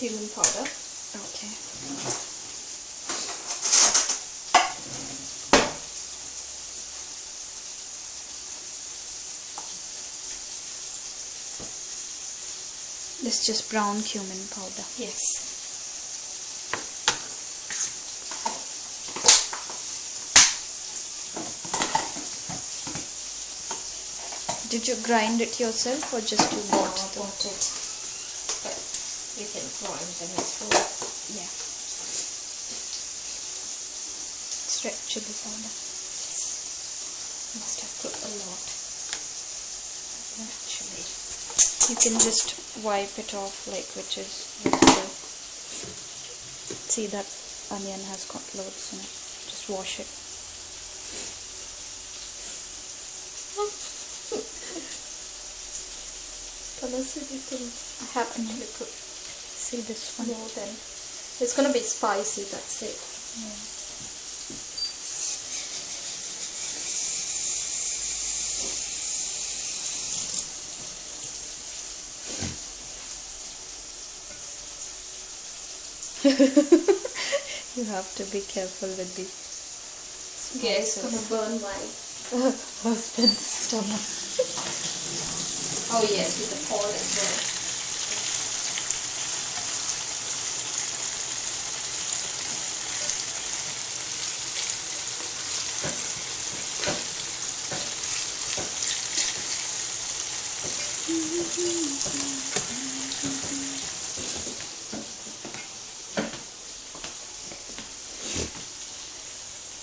cumin powder. Okay. This is just brown cumin powder. Yes. Did you grind it yourself or just you bought I the... bought it. But you can grind them as well. Yeah. It's red chili powder. Must have put a lot. Actually. You can just wipe it off, like, which is with the... See, that onion has got loads in it. Just wash it. I have actually put See this one? more than... It's going to be spicy, that's it. Yeah. You have to be careful with the Yeah, it's going to burn my husband's stomach. Oh yes, with the pot as well.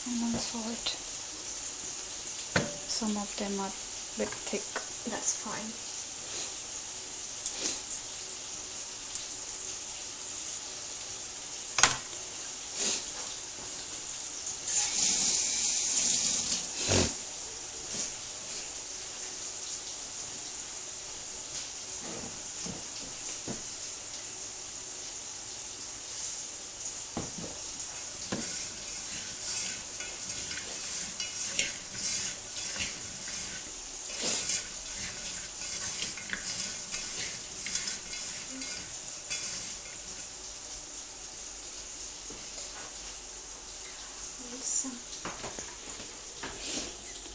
And salt. Some of them are a bit thick. That's fine.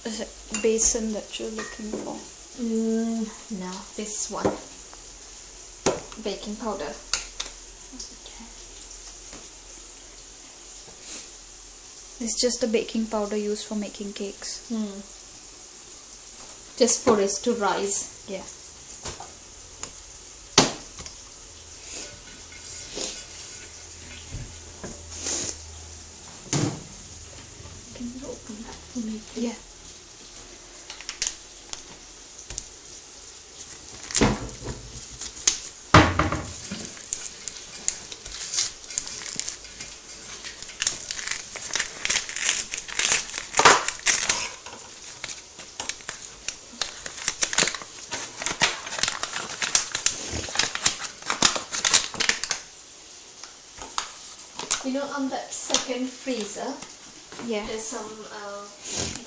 Is it basin that you're looking for? No, this one. Baking powder. Okay. It's just the baking powder used for making cakes. Just for it to rise. Yeah. Can you open that for me, please? Yeah. You know, on that second freezer, Yeah. there's some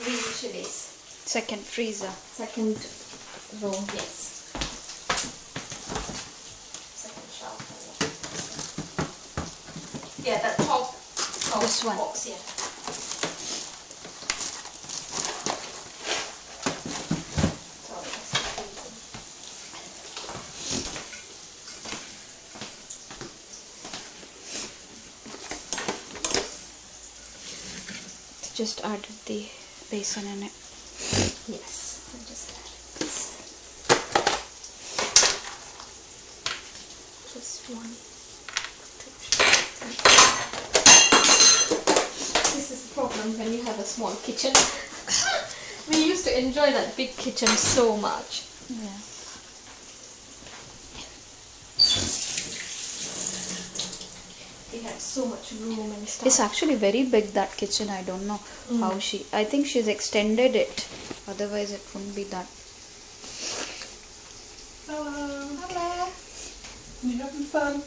green chilies. Second freezer. Second row, yes. Second shelf. Yeah, that top This one. box, yeah. Sorry, that's the freezer. Just added the basin in it. Yes, I just added this. Just one. This is the problem when you have a small kitchen. We used to enjoy that big kitchen so much. Yeah. We had so much room and stuff. It's actually very big, that kitchen. I don't know how I think she's extended it. Otherwise it wouldn't be that. Hello. Hello. You having fun?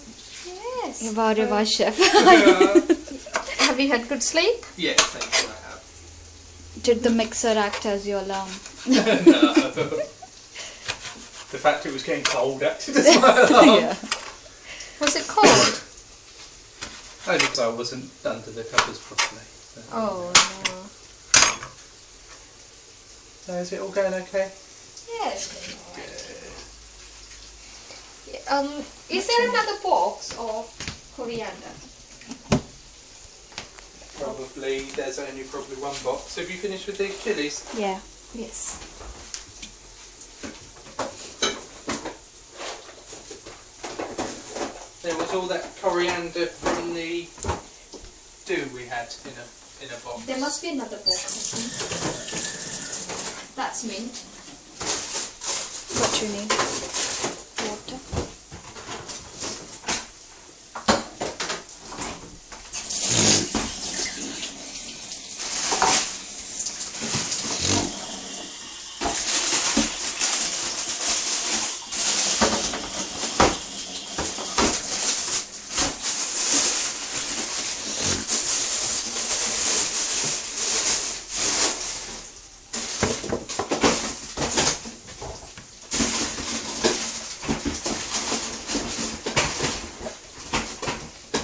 Yes. Reva chef. Have you had good sleep? Yes, thank you, I have. Did the mixer act as your alarm? No. The fact it was getting cold acted as my alarm. Yeah. Was it cold? Only because I wasn't under the covers properly. So. Oh no. So is it all going okay? Yes. Is there another box of coriander? Probably. There's only probably one box. Have you finished with the chilies? Yeah. Yes. There was all that coriander from the stew we had in a box. There must be another box, I think. That's mint. What you need? Water.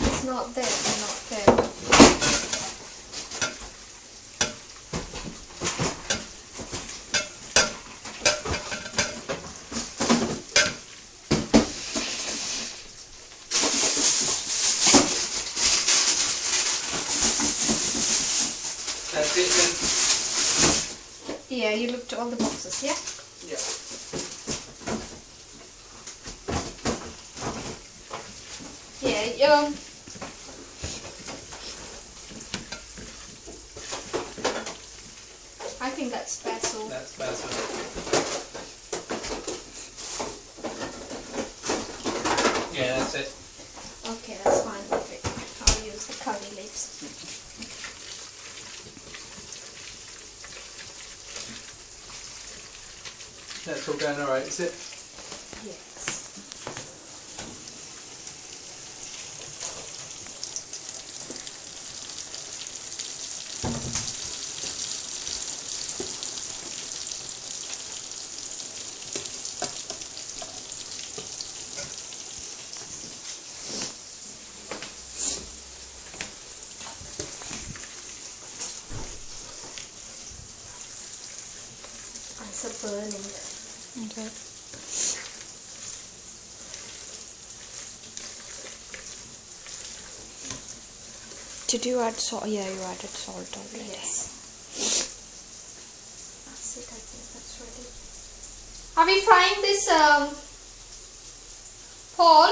It's not there, not there. That's it then? Yeah, you looked at all the boxes, yeah? Yeah. Yeah, I think that's basil. That's basil. Yeah, that's it. Okay, that's fine. Perfect. I'll use the curry leaves. That's all going alright, is it? Yes. Eyes are burning. Okay. Did you add salt? Yeah, you added salt already. Yes. That's it, I think that's ready. Are we frying this, Paul?